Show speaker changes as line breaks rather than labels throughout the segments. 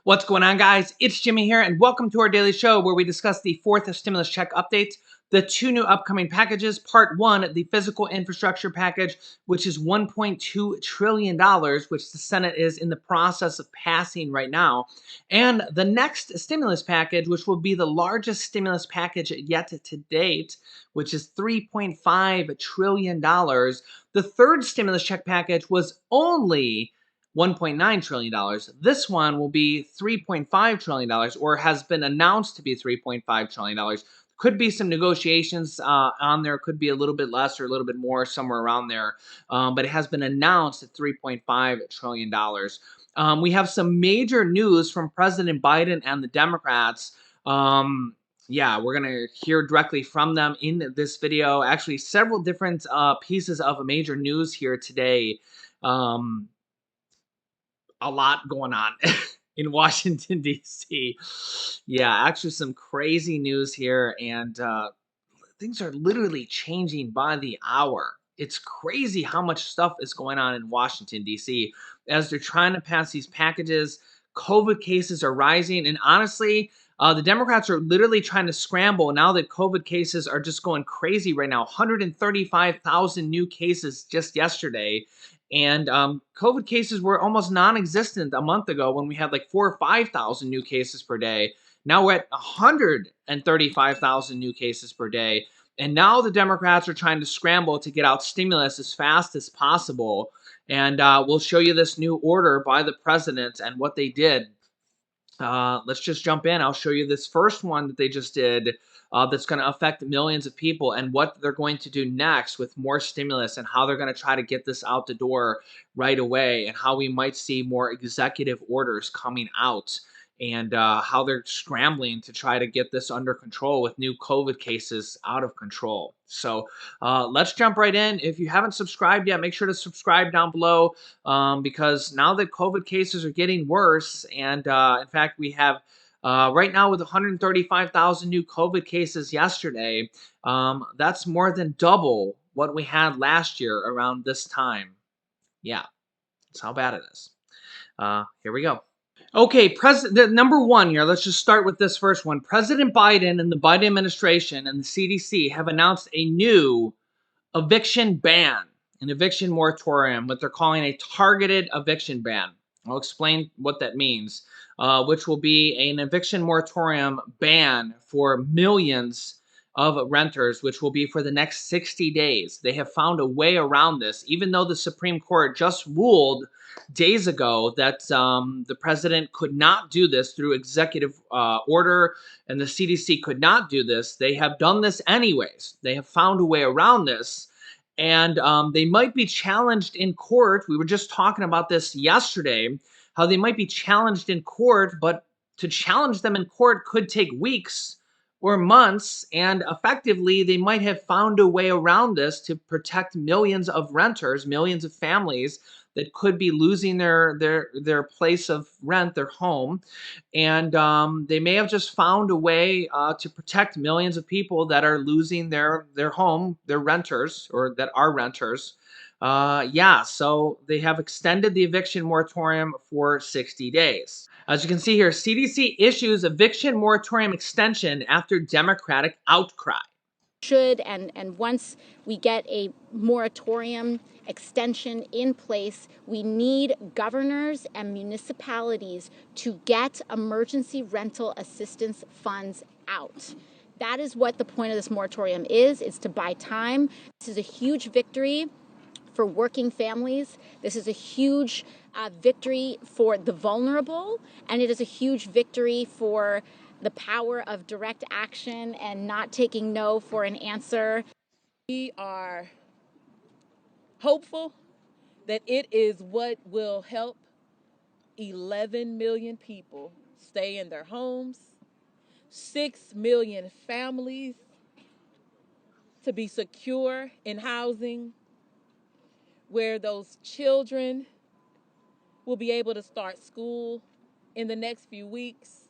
What's going on, guys? It's Jimmy here, and welcome to our daily show where we discuss the fourth stimulus check updates, the two new upcoming packages. Part one, the physical infrastructure package, which is $1.2 trillion, which the Senate is in the process of passing right now, and the next stimulus package, which will be the largest stimulus package yet to date, which is $3.5 trillion. The third stimulus check package was only $1.9 trillion. This one will be $3.5 trillion, or has been announced to be $3.5 trillion. Could be some negotiations on there, could be a little bit less or a little bit more, somewhere around there. But it has been announced at $3.5 trillion. We have some major news from President Biden and the Democrats. Yeah, we're going to hear directly from them in this video. Actually, several different pieces of major news here today. A lot going on in Washington, D.C. Yeah, actually some crazy news here, and things are literally changing by the hour. It's crazy how much stuff is going on in Washington, D.C. as they're trying to pass these packages. COVID cases are rising, and honestly, the Democrats are literally trying to scramble now that COVID cases are just going crazy right now. 135,000 new cases just yesterday. And COVID cases were almost non-existent a month ago when we had like 4,000 or 5,000 new cases per day. Now we're at 135,000 new cases per day. And now the Democrats are trying to scramble to get out stimulus as fast as possible. And we'll show you this new order by the president and what they did. Let's just jump in. I'll show you this first one that they just did that's going to affect millions of people, and what they're going to do next with more stimulus, and how they're going to try to get this out the door right away, and how we might see more executive orders coming out, and how they're scrambling to try to get this under control with new COVID cases out of control. So let's jump right in. If you haven't subscribed yet, make sure to subscribe down below, because now that COVID cases are getting worse, and in fact, we have right now with 135,000 new COVID cases yesterday, that's more than double what we had last year around this time. Yeah, that's how bad it is. Here we go. Okay, number one here, let's just start with this first one. President Biden and the Biden administration and the CDC have announced a new eviction ban, an eviction moratorium, what they're calling a targeted eviction ban. I'll explain what that means, which will be an eviction moratorium ban for millions of renters, which will be for the next 60 days. They have found a way around this, even though the Supreme Court just ruled days ago that the president could not do this through executive order, and the CDC could not do this. They have done this anyways. They have found a way around this, and they might be challenged in court. We were just talking about this yesterday, how they might be challenged in court, but to challenge them in court could take weeks or months, and effectively they might have found a way around this to protect millions of renters, millions of families that could be losing their place of rent, their home, and they may have just found a way to protect millions of people that are losing their home, their renters, or that are renters. Yeah, so they have extended the eviction moratorium for 60 days. As you can see here, CDC issues eviction moratorium extension after Democratic outcry.
And once we get a moratorium extension in place, we need governors and municipalities to get emergency rental assistance funds out. That is what the point of this moratorium is. It's to buy time. This is a huge victory for working families. This is a huge victory for the vulnerable, and it is a huge victory for the power of direct action and not taking no for an answer.
We are hopeful that it is what will help 11 million people stay in their homes, 6 million families to be secure in housing, where those children will be able to start school in the next few weeks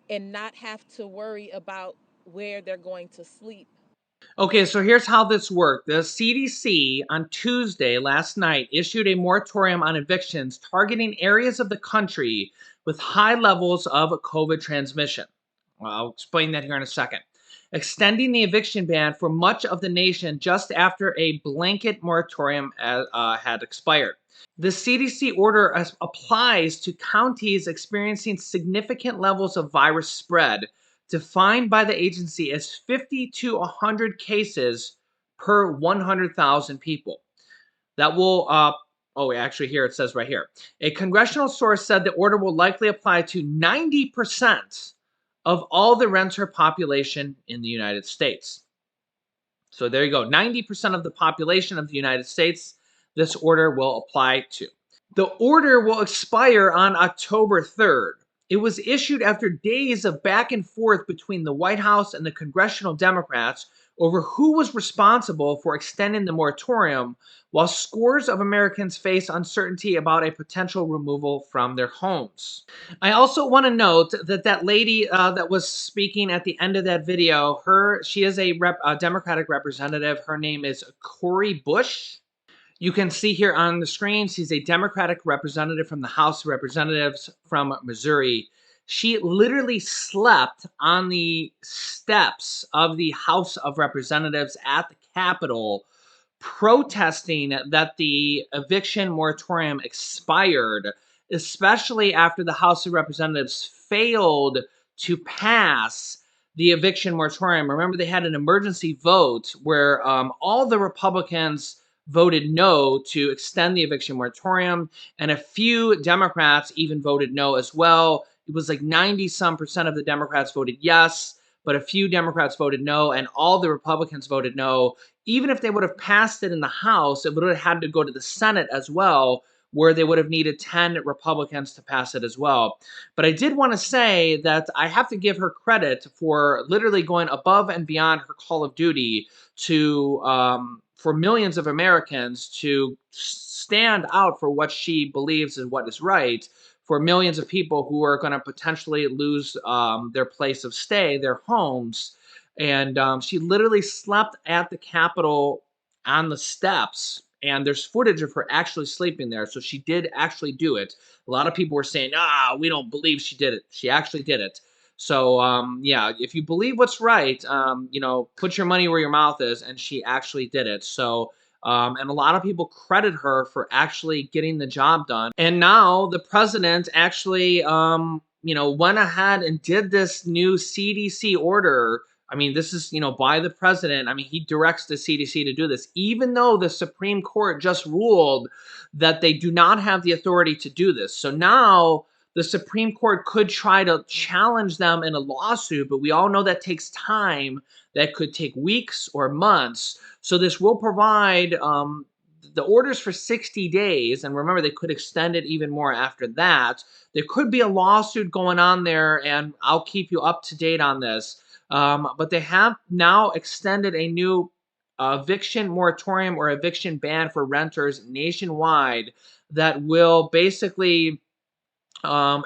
and not have to worry about where they're going to sleep.
Okay, so here's how this worked. The CDC on Tuesday last night issued a moratorium on evictions targeting areas of the country with high levels of COVID transmission. Well, I'll explain that here in a second. Extending the eviction ban for much of the nation just after a blanket moratorium had expired. The CDC order applies to counties experiencing significant levels of virus spread, defined by the agency as 50 to 100 cases per 100,000 people. That will, oh, actually, here it says right here. A congressional source said the order will likely apply to 90% of all the renter population in the United States. So there you go. 90% of the population of the United States, this order will apply to. The order will expire on October 3rd. It was issued after days of back and forth between the White House and the congressional Democrats over who was responsible for extending the moratorium, while scores of Americans face uncertainty about a potential removal from their homes. I also want to note that that lady that was speaking at the end of that video, she is a Democratic representative. Her name is Cori Bush. You can see here on the screen, she's a Democratic representative from the House of Representatives from Missouri. She literally slept on the steps of the House of Representatives at the Capitol, protesting that the eviction moratorium expired, especially after the House of Representatives failed to pass the eviction moratorium. Remember, they had an emergency vote where all the Republicans voted no to extend the eviction moratorium, and a few Democrats even voted no as well. It was like 90 some percent of the Democrats voted yes, but a few Democrats voted no, and all the Republicans voted no. Even if they would have passed it in the House, it would have had to go to the Senate as well, where they would have needed 10 Republicans to pass it as well. But I did want to say that I have to give her credit for literally going above and beyond her call of duty to for millions of Americans to stand out for what she believes is what is right, for millions of people who are going to potentially lose their place of stay, their homes. And she literally slept at the Capitol on the steps. And there's footage of her actually sleeping there. So she did actually do it. A lot of people were saying, we don't believe she did it. She actually did it. So, yeah, if you believe what's right, put your money where your mouth is, and she actually did it. So, and a lot of people credit her for actually getting the job done. And now the president actually, went ahead and did this new CDC order. I mean, this is, by the president. I mean, he directs the CDC to do this, even though the Supreme Court just ruled that they do not have the authority to do this. So now the Supreme Court could try to challenge them in a lawsuit, but we all know that takes time. That could take weeks or months. So this will provide the orders for 60 days. And remember, they could extend it even more after that. There could be a lawsuit going on there, and I'll keep you up to date on this. But they have now extended a new eviction moratorium or eviction ban for renters nationwide that will basically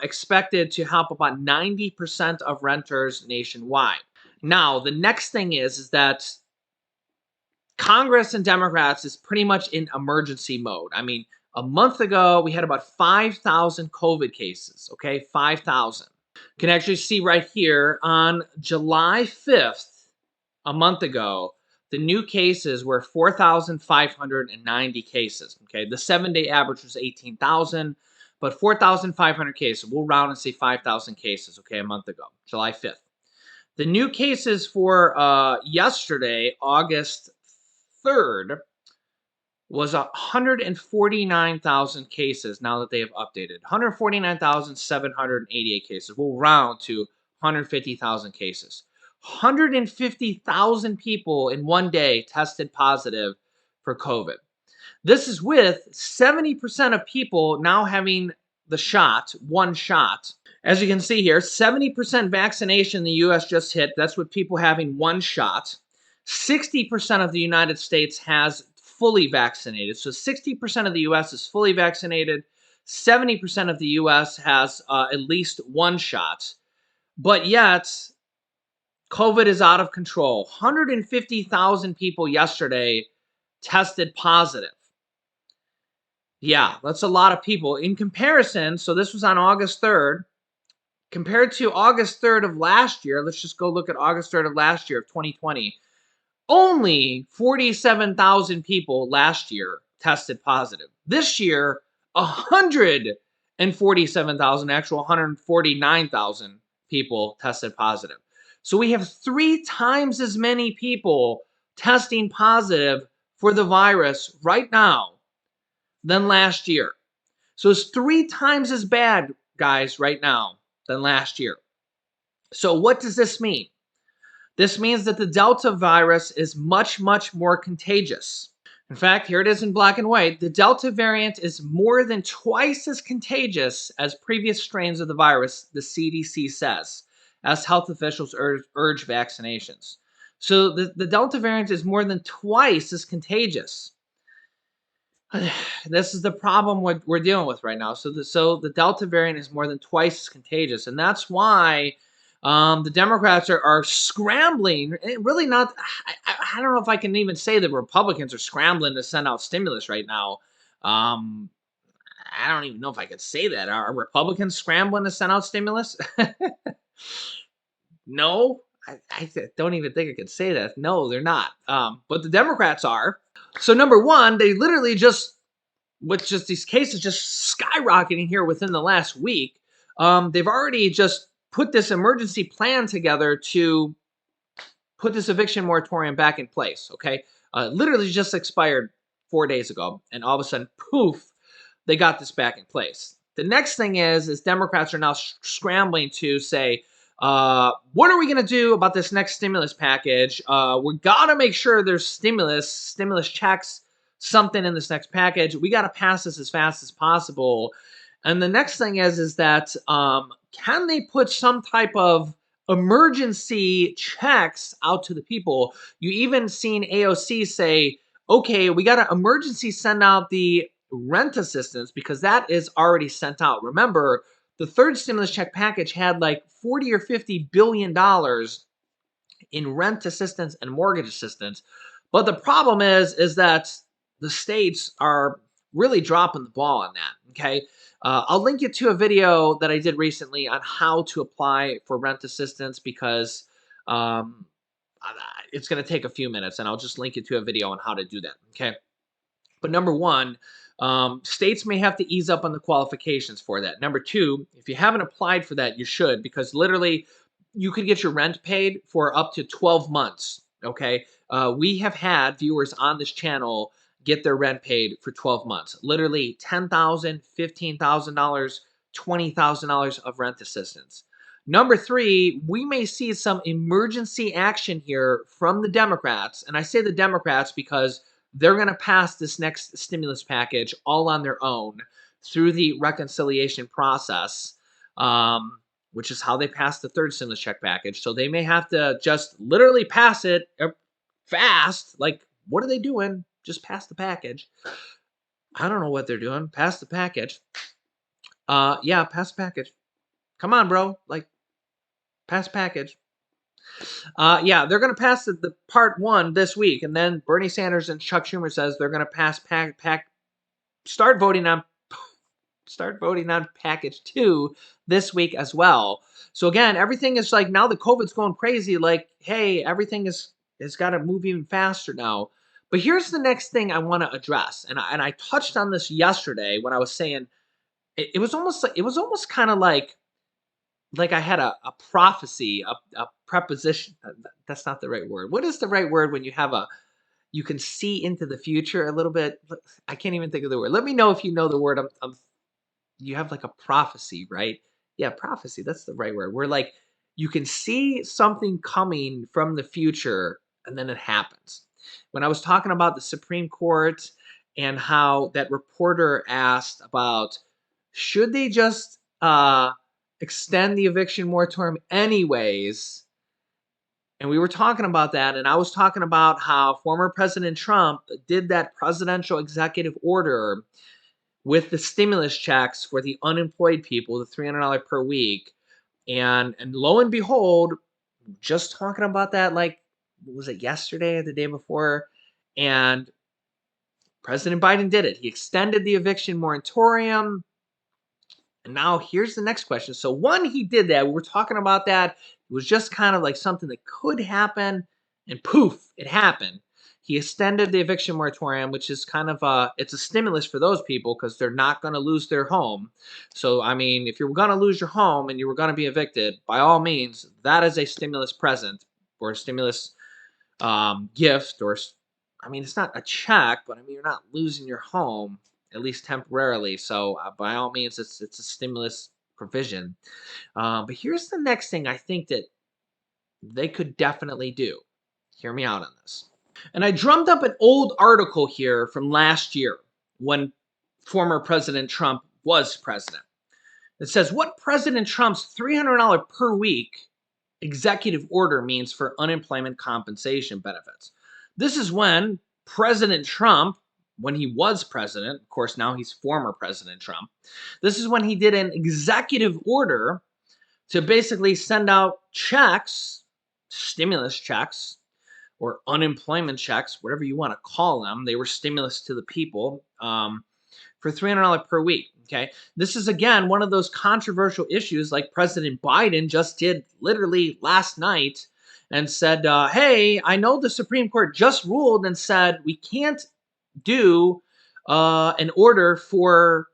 expected to help about 90% of renters nationwide. Now, the next thing is that Congress and Democrats is pretty much in emergency mode. I mean, a month ago, we had about 5,000 COVID cases, okay? 5,000. You can actually see right here on July 5th, a month ago, the new cases were 4,590 cases, okay? The 7-day average was 18,000, but 4,500 cases. We'll round and say 5,000 cases, okay, a month ago, July 5th. The new cases for yesterday, August 3rd, was 149,000 cases now that they have updated. 149,788 cases. We'll round to 150,000 cases. 150,000 people in one day tested positive for COVID. This is with 70% of people now having the shot, one shot. As you can see here, 70% vaccination in the US just hit. That's with people having one shot. 60% of the United States has fully vaccinated. So 60% of the US is fully vaccinated. 70% of the US has at least one shot. But yet, COVID is out of control. 150,000 people yesterday tested positive. Yeah, that's a lot of people. In comparison, so this was on August 3rd. Compared to August 3rd of last year, let's just go look at August 3rd of last year of 2020. Only 47,000 people last year tested positive. This year, 147,000, actual 149,000 people tested positive. So we have 3 times as many people testing positive for the virus right now than last year. So it's 3 times as bad, guys, right now than last year. So what does this mean? This means that the Delta virus is much, much more contagious. In fact, here it is in black and white. The Delta variant is more than twice as contagious as previous strains of the virus, the CDC says, as health officials urge vaccinations. So the Delta variant is more than twice as contagious. This is the problem we're dealing with right now. So the Delta variant is more than twice as contagious, and that's why the Democrats are scrambling. Really not. I don't know if I can even say the Republicans are scrambling to send out stimulus right now. Um, I don't even know if I could say that. Are Republicans scrambling to send out stimulus? No, I don't even think I could say that. No, they're not. But the Democrats are. So number one, they literally just with just these cases just skyrocketing here within the last week, they've already just put this emergency plan together to put this eviction moratorium back in place. Okay, literally just expired 4 days ago, and all of a sudden, poof, they got this back in place. The next thing is Democrats are now scrambling to say, what are we going to do about this next stimulus package? We got to make sure there's stimulus checks, something in this next package. We got to pass this as fast as possible. And the next thing is that can they put some type of emergency checks out to the people? You even seen AOC say, okay, we got to emergency send out the rent assistance because that is already sent out. Remember, the third stimulus check package had like 40 or 50 billion dollars in rent assistance and mortgage assistance. But the problem is that the states are really dropping the ball on that. Okay. I'll link you to a video that I did recently on how to apply for rent assistance because um, it's going to take a few minutes, and I'll just link you to a video on how to do that. Okay. But number one, states may have to ease up on the qualifications for that. Number two, if you haven't applied for that, you should, because literally you could get your rent paid for up to 12 months. Okay. We have had viewers on this channel get their rent paid for 12 months. Literally $10,000, $15,000, $20,000 of rent assistance. Number three, we may see some emergency action here from the Democrats. And I say the Democrats because they're going to pass this next stimulus package all on their own through the reconciliation process, which is how they passed the third stimulus check package. So they may have to just literally pass it fast. Like, what are they doing? Just pass the package. I don't know what they're doing. Pass the package. Yeah, pass the package. Come on, bro. Like, pass package. Yeah, they're going to pass the part one this week, and then Bernie Sanders and Chuck Schumer says they're going to pass start voting on package two this week as well. So again, everything is like now the COVID's going crazy. Like, hey, everything has got to move even faster now. But here's the next thing I want to address, and I touched on this yesterday when I was saying it was almost kind of like I had a prophecy, a preposition. That's not the right word. What is the right word when you have you can see into the future a little bit? I can't even think of the word. Let me know if you know the word. You have like a prophecy, right? Yeah, prophecy. That's the right word. Where like you can see something coming from the future and then it happens. When I was talking about the Supreme Court and how that reporter asked about should they just extend the eviction moratorium anyways. And we were talking about that, and I was talking about how former President Trump did that presidential executive order with the stimulus checks for the unemployed people, the $300 per week. And lo and behold, just talking about that, like, was it yesterday or the day before? And President Biden did it. He extended the eviction moratorium. And now here's the next question. So, one, he did that. We were talking about that. It was just kind of like something that could happen, and poof, it happened. He extended the eviction moratorium, which is kind of it's a stimulus for those people because they're not going to lose their home. So, I mean, if you're going to lose your home and you were going to be evicted, by all means, that is a stimulus present or a stimulus gift, or I mean, it's not a check, but I mean, you're not losing your home at least temporarily. So by all means, it's a stimulus provision. But here's the next thing I think that they could definitely do. Hear me out on this. And I drummed up an old article here from last year when former President Trump was president. It says what President Trump's $300 per week executive order means for unemployment compensation benefits. This is when President Trump, when he was president, of course, now he's former President Trump, this is when he did an executive order to basically send out checks, stimulus checks, or unemployment checks, whatever you want to call them. They were stimulus to the people. For $300 per week. Okay. This is, again, one of those controversial issues like President Biden just did literally last night and said, hey, I know the Supreme Court just ruled and said we can't do an order for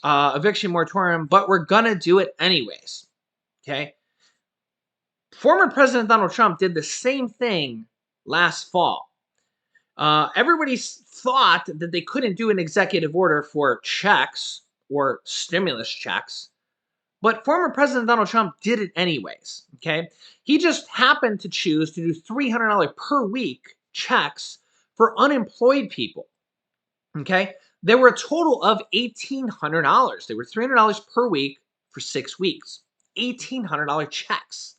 eviction moratorium, but we're going to do it anyways. Okay. Former President Donald Trump did the same thing last fall. Everybody thought that they couldn't do an executive order for checks or stimulus checks, but former President Donald Trump did it anyways. Okay, he just happened to choose to do $300 per week checks for unemployed people. Okay, there were a total of $1,800. They were $300 per week for 6 weeks. $1,800 checks.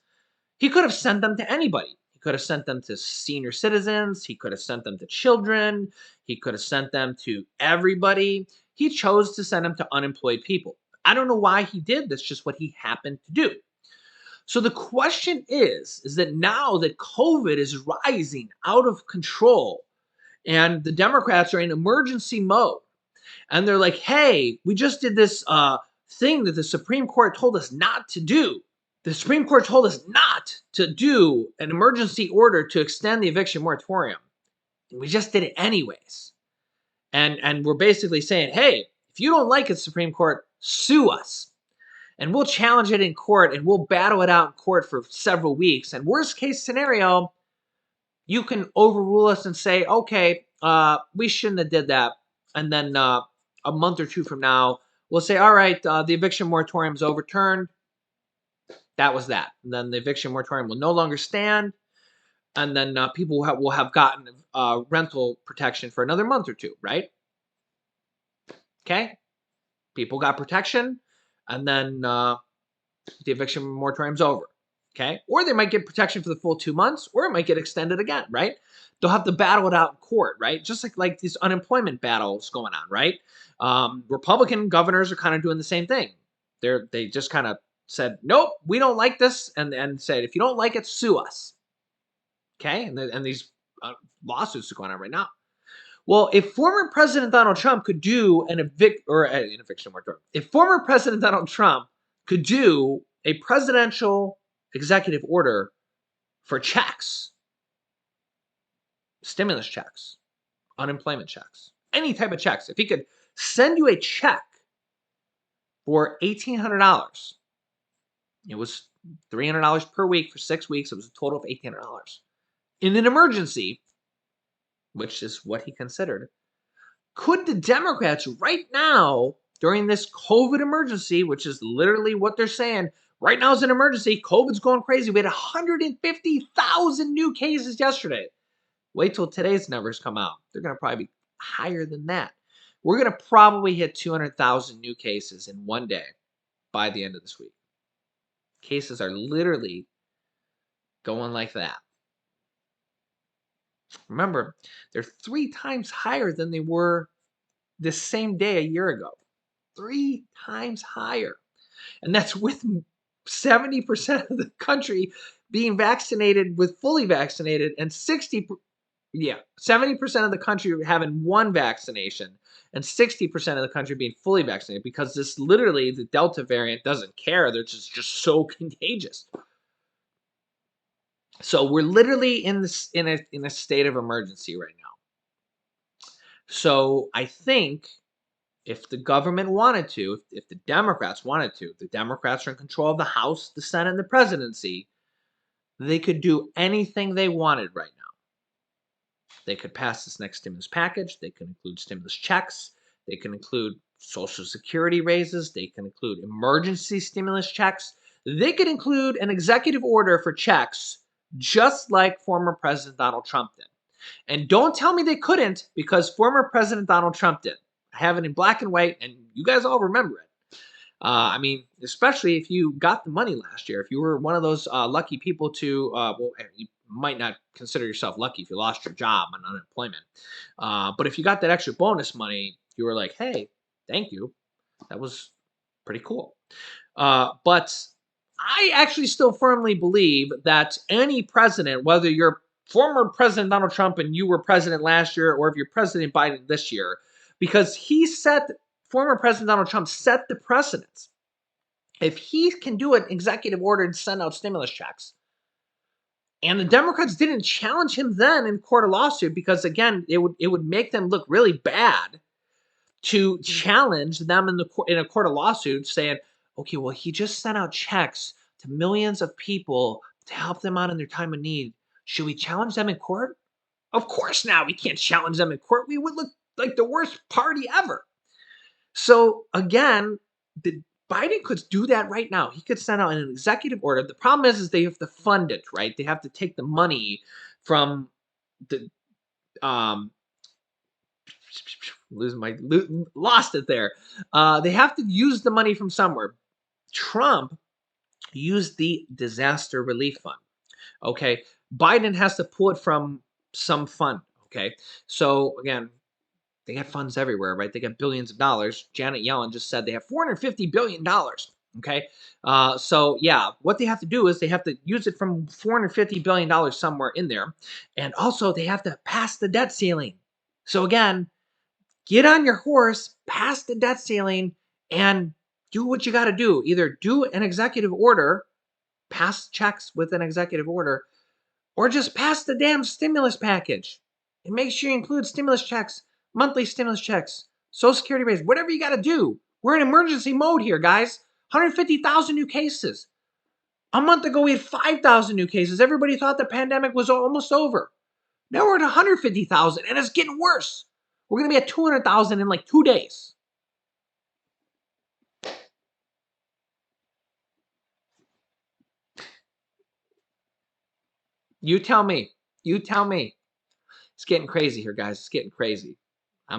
He could have sent them to anybody. He could have sent them to senior citizens. He could have sent them to children. He could have sent them to everybody. He chose to send them to unemployed people. I don't know why he did. That's just what he happened to do. So the question is that now that COVID is rising out of control and the Democrats are in emergency mode and they're like, hey, we just did this thing that the Supreme Court told us not to do. The Supreme Court told us not to do an emergency order to extend the eviction moratorium. And we just did it anyways. And we're basically saying, hey, if you don't like it, Supreme Court, sue us. And we'll challenge it in court and we'll battle it out in court for several weeks. And worst case scenario, you can overrule us and say, okay, we shouldn't have did that. And then a month or two from now, we'll say, all right, the eviction moratorium is overturned. That was that. And then the eviction moratorium will no longer stand. And then people will have gotten rental protection for another month or two, right? Okay. People got protection. And then the eviction moratorium's over. Okay. Or they might get protection for the full 2 months, or it might get extended again, right? They'll have to battle it out in court, right? Just like these unemployment battles going on, right? Republican governors are kind of doing the same thing. They just kind of said, nope, we don't like this, and said, if you don't like it, sue us. Okay, and these lawsuits are going on right now. Well, if former President Donald Trump could do an eviction moratorium, if former President Donald Trump could do a presidential executive order for checks, stimulus checks, unemployment checks, any type of checks, if he could send you a check for $1,800, it was $300 per week for 6 weeks. It was a total of $1,800. In an emergency, which is what he considered, could the Democrats right now, during this COVID emergency, which is literally what they're saying, right now is an emergency, COVID's going crazy. We had 150,000 new cases yesterday. Wait till today's numbers come out. They're going to probably be higher than that. We're going to probably hit 200,000 new cases in one day by the end of this week. Cases are literally going like that. Remember, they're 3 times higher than they were this same day a year ago. 3 times higher. And that's with 70% of the country being vaccinated with fully vaccinated, and 70% of the country having one vaccination, and 60% of the country being fully vaccinated, because this literally, the Delta variant doesn't care. They're just so contagious. So we're literally in this in a state of emergency right now. So I think if the government wanted to, if the Democrats wanted to, the Democrats are in control of the House, the Senate, and the presidency, they could do anything they wanted right now. They could pass this next stimulus package. They can include stimulus checks. They can include Social Security raises. They can include emergency stimulus checks. They could include an executive order for checks, just like former President Donald Trump did. And don't tell me they couldn't, because former President Donald Trump did. I have it in black and white, and you guys all remember it. I mean, especially if you got the money last year, if you were one of those lucky people to, well, you might not consider yourself lucky if you lost your job on unemployment. But if you got that extra bonus money, you were like, hey, thank you. That was pretty cool. But I actually still firmly believe that any president, whether you're former President Donald Trump and you were president last year, or if you're President Biden this year, because former President Donald Trump set the precedence. If he can do an executive order and send out stimulus checks, and the Democrats didn't challenge him then in court of lawsuit, because again, it would make them look really bad to challenge them in a court of lawsuit, saying, okay, well, he just sent out checks to millions of people to help them out in their time of need. Should we challenge them in court? Of course not. We can't challenge them in court. We would look like the worst party ever. So again, Biden could do that right now. He could send out an executive order. The problem is they have to fund it, right? They have to take the money from the lost it there. They have to use the money from somewhere. Trump used the disaster relief fund. Okay, Biden has to pull it from some fund. Okay, so again, they have funds everywhere, right? They got billions of dollars. Janet Yellen just said they have $450 billion. Okay. So yeah, what they have to do is they have to use it from $450 billion somewhere in there. And also they have to pass the debt ceiling. So again, get on your horse, pass the debt ceiling, and do what you got to do. Either do an executive order, pass checks with an executive order, or just pass the damn stimulus package. And make sure you include stimulus checks, monthly stimulus checks, Social Security raise, whatever you got to do. We're in emergency mode here, guys. 150,000 new cases. A month ago, we had 5,000 new cases. Everybody thought the pandemic was almost over. Now we're at 150,000, and it's getting worse. We're going to be at 200,000 in like 2 days. You tell me. You tell me. It's getting crazy here, guys. It's getting crazy. I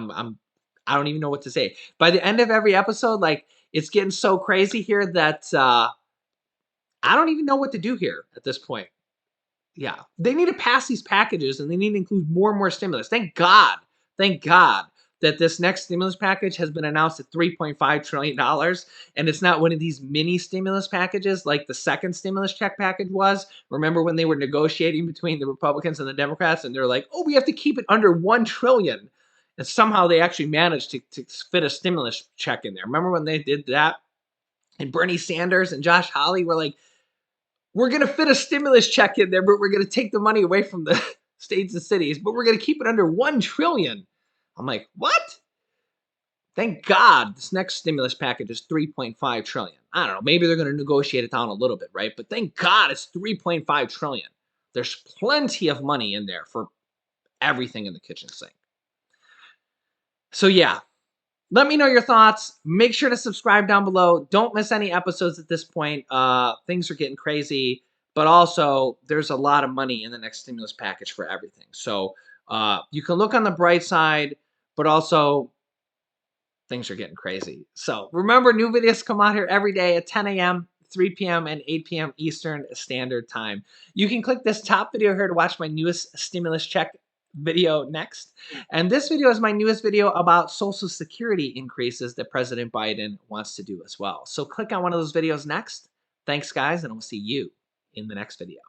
don't even know what to say. By the end of every episode, like, it's getting so crazy here that I don't even know what to do here at this point. Yeah, they need to pass these packages, and they need to include more and more stimulus. Thank God that this next stimulus package has been announced at $3.5 trillion, and it's not one of these mini stimulus packages like the second stimulus check package was. Remember when they were negotiating between the Republicans and the Democrats, and they're like, oh, we have to keep it under $1 trillion. And somehow they actually managed to fit a stimulus check in there. Remember when they did that? And Bernie Sanders and Josh Hawley were like, we're going to fit a stimulus check in there, but we're going to take the money away from the states and cities, but we're going to keep it under $1 trillion. I'm like, what? Thank God this next stimulus package is $3.5 trillion. I don't know. Maybe they're going to negotiate it down a little bit, right? But thank God it's $3.5 trillion. There's plenty of money in there for everything in the kitchen sink. So yeah, let me know your thoughts. Make sure to subscribe down below. Don't miss any episodes at this point. Things are getting crazy, but also there's a lot of money in the next stimulus package for everything. So you can look on the bright side, but also things are getting crazy. So remember, new videos come out here every day at 10 a.m., 3 p.m., and 8 p.m. Eastern Standard Time. You can click this top video here to watch my newest stimulus check video next. And this video is my newest video about Social Security increases that President Biden wants to do as well. So click on one of those videos next. Thanks, guys, and we'll see you in the next video.